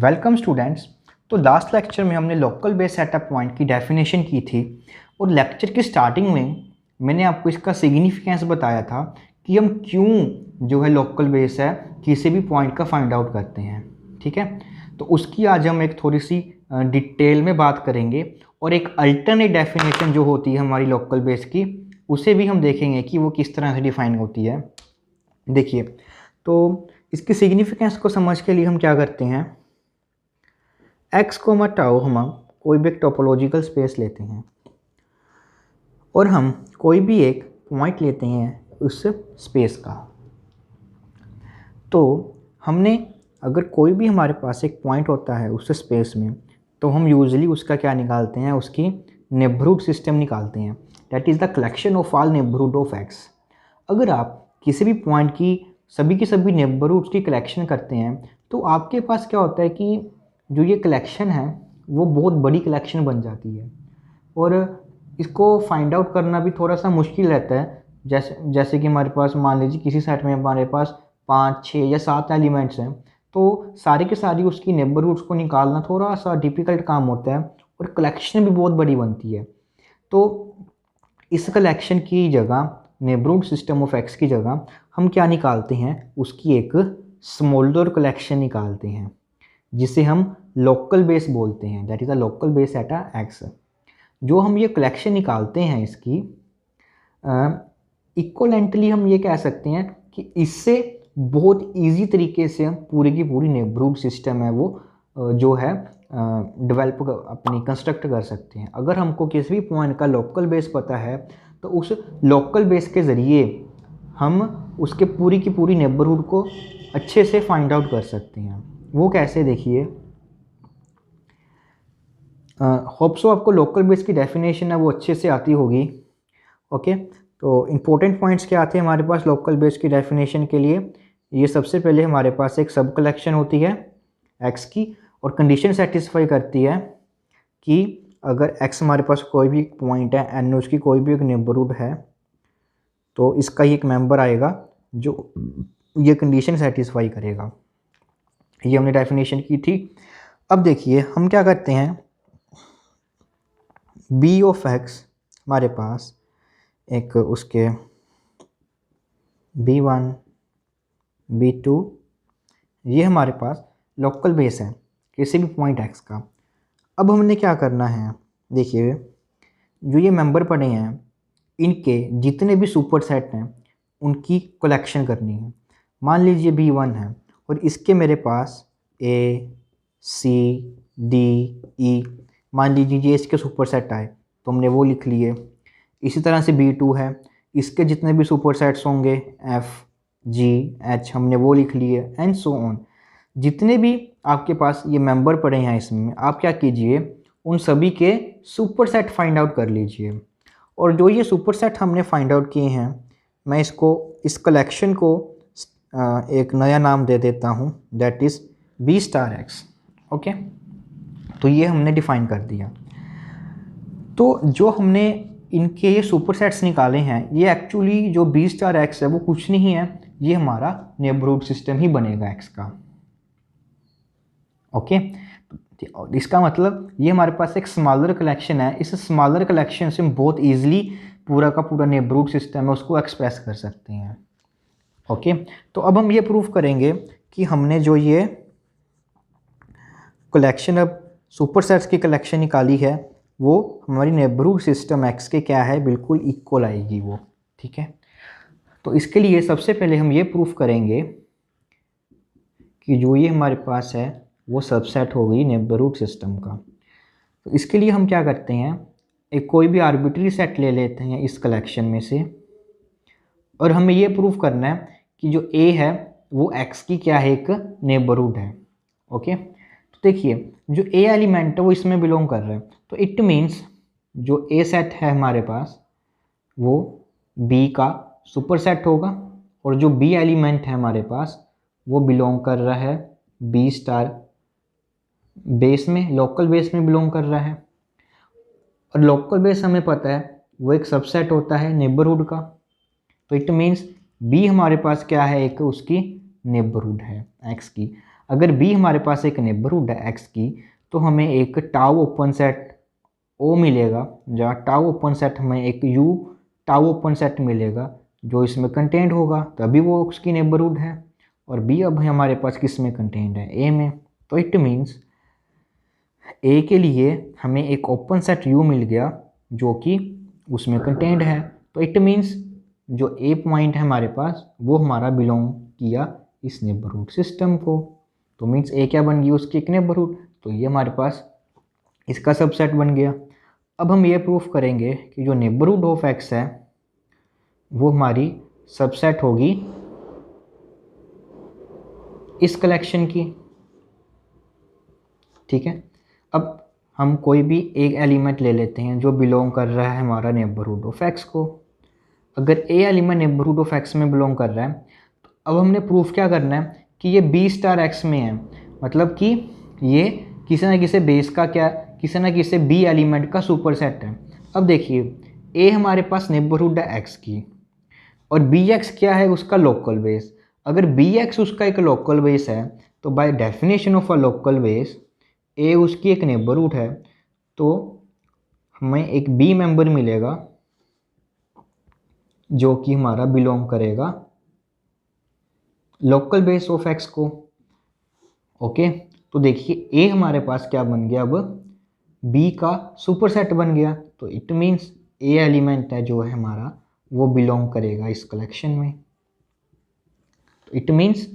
Welcome students. तो last lecture में हमने लोकल बेस सेटअप पॉइंट की डेफिनेशन की थी और लेक्चर की स्टार्टिंग में मैंने आपको इसका सिग्निफिकेंस बताया था कि हम क्यों जो है लोकल बेस है किसी भी पॉइंट का फाइंड आउट करते हैं। ठीक है, तो उसकी आज हम एक थोड़ी सी डिटेल में बात करेंगे और एक अल्टरनेट डेफिनेशन जो होती है हमारी लोकल बेस की उसे भी हम देखेंगे कि वो किस तरह से डिफाइन होती है। देखिए, तो इसकी सिग्निफिकेंस को समझ के लिए हम क्या करते हैं, एक्स कोमा टाउ हम कोई भी एक टोपोलॉजिकल स्पेस लेते हैं और हम कोई भी एक पॉइंट लेते हैं उस स्पेस का। तो हमने अगर कोई भी हमारे पास एक पॉइंट होता है उस स्पेस में तो हम यूजुअली उसका क्या निकालते हैं, उसकी नेबरहुड सिस्टम निकालते हैं। That is the collection of all neighbourhood of x. अगर आप किसी भी पॉइंट की सभी नेबरहुड्स की कलेक्शन करते हैं तो आपके पास क्या होता है कि जो ये कलेक्शन है वो बहुत बड़ी कलेक्शन बन जाती है और इसको फाइंड आउट करना भी थोड़ा सा मुश्किल रहता है। जैसे कि हमारे पास मान लीजिए किसी सेट में हमारे पास 5, 6 या 7 एलिमेंट्स हैं तो सारे के सारी उसकी नेबरहुड्स को निकालना थोड़ा सा डिफ़िकल्ट काम होता है और कलेक्शन भी बहुत बड़ी बनती है। तो इस कलेक्शन की जगह, नेबरहुड सिस्टम ऑफ एक्स की जगह हम क्या निकालते हैं, उसकी एक स्मॉलर कलेक्शन निकालते हैं जिसे हम लोकल बेस बोलते हैं। That is a local base at a x. जो हम ये कलेक्शन निकालते हैं इसकी इक्वलेंटली हम ये कह सकते हैं कि इससे बहुत इजी तरीके से हम पूरी की पूरी नेबरहुड सिस्टम है वो जो है डेवलप अपनी कंस्ट्रक्ट कर सकते हैं। अगर हमको किसी भी पॉइंट का लोकल बेस पता है तो उस लोकल बेस के ज़रिए हम उसके पूरी की पूरी नेबरहुड को अच्छे से फाइंड आउट कर सकते हैं। वो कैसे, देखिए, होप सो आपको लोकल बेस की डेफिनेशन है वो अच्छे से आती होगी। ओके, तो इम्पोर्टेंट पॉइंट्स क्या आते हैं हमारे पास लोकल बेस की डेफिनेशन के लिए। ये सबसे पहले हमारे पास एक सब कलेक्शन होती है एक्स की और कंडीशन सेटिस्फाई करती है कि अगर एक्स हमारे पास कोई भी पॉइंट है एन उसकी कोई भी एक नेबरहुड है तो इसका ही एक मेंबर आएगा जो ये कंडीशन सेटिस्फाई करेगा। ये हमने डेफिनेशन की थी। अब देखिए हम क्या करते हैं, बी ऑफ एक्स हमारे पास एक उसके B1 B2 ये हमारे पास लोकल बेस है किसी भी पॉइंट एक्स का। अब हमने क्या करना है, देखिए जो ये मेंबर पड़े हैं इनके जितने भी सुपर सेट हैं उनकी कलेक्शन करनी है। मान लीजिए B1 है और इसके मेरे पास A C D E, मान लीजिए ये इसके सुपर सेट आए तो हमने वो लिख लिए। इसी तरह से B2 है, इसके जितने भी सुपर सेट्स होंगे F G H हमने वो लिख लिए एंड सो ऑन। जितने भी आपके पास ये मेंबर पड़े हैं इसमें आप क्या कीजिए, उन सभी के सुपर सेट फाइंड आउट कर लीजिए। और जो ये सुपर सेट हमने फाइंड आउट किए हैं मैं इस कलेक्शन को एक नया नाम दे देता हूँ, that is B star x. Okay, तो ये हमने डिफाइन कर दिया। तो जो हमने इनके ये सुपर सेट्स निकाले हैं ये एक्चुअली जो B स्टार एक्स है वो कुछ नहीं है, ये हमारा नेबरहुड सिस्टम ही बनेगा एक्स का। ओके, इसका मतलब ये हमारे पास एक स्मॉलर कलेक्शन है। इस स्मॉलर कलेक्शन से हम बहुत इजीली पूरा का पूरा नेबरहुड सिस्टम है उसको एक्सप्रेस कर सकते हैं। ओके, तो अब हम ये प्रूव करेंगे कि हमने जो ये कलेक्शन अब सुपर सेट्स की कलेक्शन निकाली है वो हमारी नेबरहुड सिस्टम एक्स के क्या है, बिल्कुल इक्वल आएगी वो। ठीक है, तो इसके लिए सबसे पहले हम ये प्रूफ करेंगे कि जो ये हमारे पास है वो सबसेट हो गई नेबरहुड सिस्टम का। तो इसके लिए हम क्या करते हैं, एक कोई भी आर्बिट्री सेट ले लेते हैं इस कलेक्शन में से और हमें ये प्रूफ करना है कि जो A है वो X की क्या है, एक नेबरहुड है। ओके, तो देखिए जो A एलिमेंट है वो इसमें बिलोंग कर रहा है तो इट मीन्स जो A सेट है हमारे पास वो B का सुपर सेट होगा और जो B एलिमेंट है हमारे पास वो बिलोंग कर रहा है B स्टार बेस में, लोकल बेस में बिलोंग कर रहा है। और लोकल बेस हमें पता है वो एक सबसेट होता है नेबरहुड का, तो इट मीन्स B हमारे पास क्या है, एक उसकी नेबरहुड है एक्स की। अगर बी हमारे पास एक नेबरहुड है एक्स की, तो हमें एक टाउ ओपन सेट ओ मिलेगा, जहाँ टाउ ओपन सेट हमें एक यू टाउ ओपन सेट मिलेगा जो इसमें कंटेंट होगा, तभी वो उसकी नेबरहुड है। और बी अब हमारे पास किस में कंटेंट है, ए में। तो इट मीन्स ए के लिए हमें एक ओपन सेट यू मिल गया जो कि उसमें कंटेंट है। तो इट मीन्स जो ए पॉइंट है हमारे पास वो हमारा बिलोंग किया इस नेबरहुड सिस्टम को। तो मीन्स ए क्या बन गई, उसकी एक नेबरहुड, तो ये हमारे पास इसका सबसेट बन गया। अब हम ये प्रूफ करेंगे कि जो नेबरहुड ऑफ एक्स है वो हमारी सबसेट होगी इस कलेक्शन की। ठीक है, अब हम कोई भी एक एलिमेंट ले लेते हैं जो बिलोंग कर रहा है हमारा नेबरहुड ऑफ एक्स को। अगर ए एलिमेंट नेबरहुड ऑफ एक्स में बिलोंग कर रहा है, तो अब हमने प्रूफ क्या करना है कि ये बी स्टार एक्स में है, मतलब कि ये किसी ना किसी बेस का क्या, किसी ना किसी बी एलिमेंट का सुपरसेट है। अब देखिए ए हमारे पास नेबरहुड है एक्स की, और बी एक्स क्या है, उसका लोकल बेस। अगर बी एक्स उसका एक लोकल बेस है, तो by definition of a local base A उसकी एक नेबरहुड है, तो हमें एक बी मेंबर मिलेगा जो कि हमारा बिलोंग करेगा लोकल बेस ऑफ एक्स को। ओके, तो देखिए ए हमारे पास क्या बन गया, अब बी का सुपरसेट बन गया। तो इट मीन्स ए एलिमेंट है जो है हमारा वो बिलोंग करेगा इस कलेक्शन में। तो it means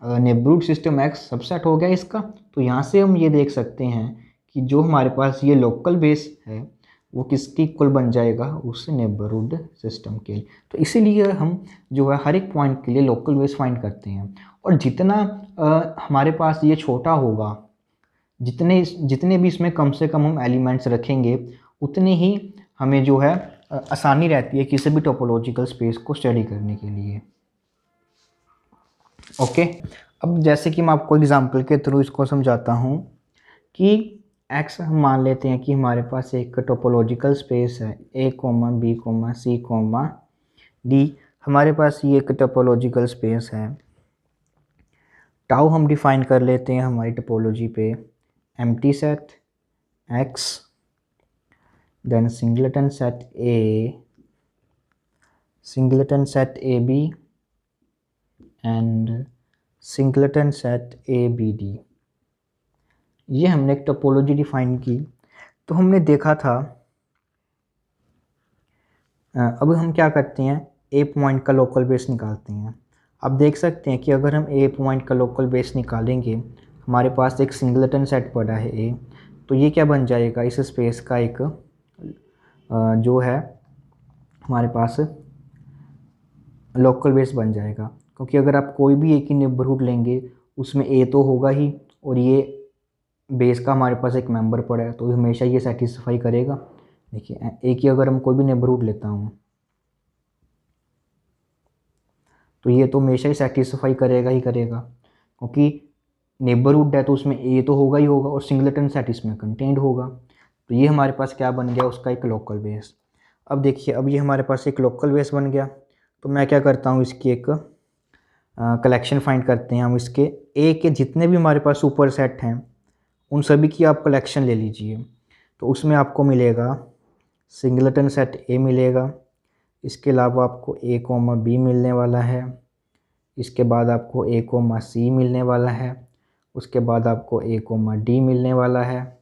neighbourhood system x subset हो गया इसका। तो यहाँ से हम ये देख सकते हैं कि जो हमारे पास ये लोकल बेस है वो किसकी इक्वल बन जाएगा, उस नेबरहुड सिस्टम के लिए। तो इसीलिए हम जो है हर एक पॉइंट के लिए लोकल बेस फाइंड करते हैं। और जितना हमारे पास ये छोटा होगा, जितने जितने भी इसमें कम से कम हम एलिमेंट्स रखेंगे, उतने ही हमें जो है आसानी रहती है किसी भी टोपोलॉजिकल स्पेस को स्टडी करने के लिए। ओके, अब जैसे कि मैं आपको एग्जांपल के थ्रू इसको समझाता हूँ कि एक्स हम मान लेते हैं कि हमारे पास एक टोपोलॉजिकल स्पेस है A comma B comma C comma D. हमारे पास ये एक टोपोलॉजिकल स्पेस है। टाउ हम डिफाइन कर लेते हैं हमारी टोपोलॉजी पे, empty set X, then singleton set A, singleton set A B and singleton set A B D. ये हमने एक टोपोलॉजी डिफाइन की। तो हमने देखा था, अब हम क्या करते हैं, ए पॉइंट का लोकल बेस निकालते हैं। आप देख सकते हैं कि अगर हम ए पॉइंट का लोकल बेस निकालेंगे, हमारे पास एक सिंगलेटन सेट पड़ा है ए, तो ये क्या बन जाएगा, इस स्पेस का एक जो है हमारे पास लोकल बेस बन जाएगा। क्योंकि अगर आप कोई भी एक ही नेबरहुड लेंगे उसमें ए तो होगा ही, और ये बेस का हमारे पास एक मेंबर पड़ा है, तो हमेशा ये सेटिस्फाई करेगा। देखिए एक ही अगर हम कोई भी नेबरहुड लेता हूँ तो ये तो हमेशा ही सेटिस्फाई करेगा ही करेगा, क्योंकि नेबरहुड है तो उसमें ए तो होगा ही होगा, और सिंगलेटन सेट इसमें कंटेंट होगा। तो ये हमारे पास क्या बन गया, उसका एक लोकल बेस। अब देखिए, अब ये हमारे पास एक लोकल बेस बन गया। तो मैं क्या करता हूँ, इसकी एक कलेक्शन फाइंड करते हैं हम। इसके ए के जितने भी हमारे पास सुपर सेट हैं उन सभी की आप कलेक्शन ले लीजिए। तो उसमें आपको मिलेगा सिंगलेटन सेट ए मिलेगा, इसके अलावा आपको ए कोमा बी मिलने वाला है, इसके बाद आपको ए कोमा सी मिलने वाला है, उसके बाद आपको ए कोमा डी मिलने वाला है,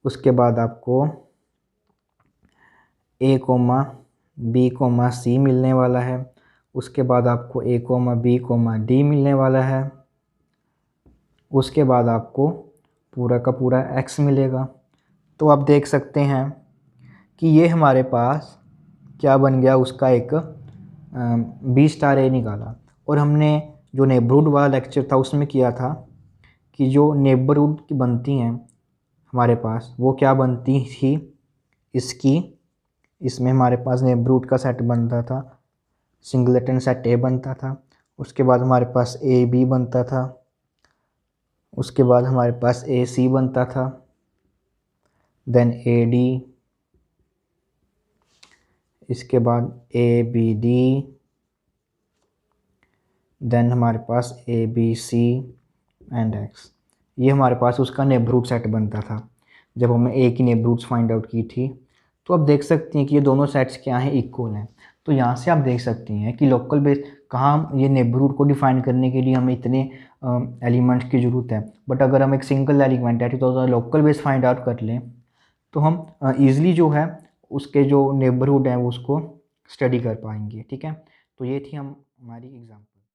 उसके बाद आपको ए कोमा बी कोमा सी मिलने वाला है, उसके बाद आपको ए कोमा बी कोमा डी मिलने वाला है, उसके बाद आपको पूरा का पूरा एक्स मिलेगा। तो आप देख सकते हैं कि ये हमारे पास क्या बन गया, उसका एक बी स्टार ए निकाला। और हमने जो नेबरहुड वाला लेक्चर था उसमें किया था कि जो नेबरहुड की बनती हैं हमारे पास वो क्या बनती थी, इसकी इसमें हमारे पास नेबरहुड का सेट बनता था, सिंगलेटन सेट ए बनता था, उसके बाद हमारे पास ए बी बनता था, उसके बाद हमारे पास ए सी बनता था, देन ए डी, इसके बाद ए बी डी, देन हमारे पास A B C, and X. ये हमारे पास उसका नेबरहुड सेट बनता था जब हमने ए की नेबरहुड्स फाइंड आउट की थी। तो अब देख सकते हैं कि ये दोनों सेट्स क्या हैं, इक्वल हैं। तो यहाँ से आप देख सकते हैं कि लोकल बेस कहाँ, ये नेबरहुड को डिफाइन करने के लिए हमें इतने एलिमेंट्स की ज़रूरत है, बट अगर हम एक सिंगल एलिमेंट है तो लोकल बेस फाइंड आउट कर लें तो हम ईज़िली जो है उसके जो नेबरहुड हैं उसको स्टडी कर पाएंगे। ठीक है, तो ये थी हमारी एग्जाम्पल।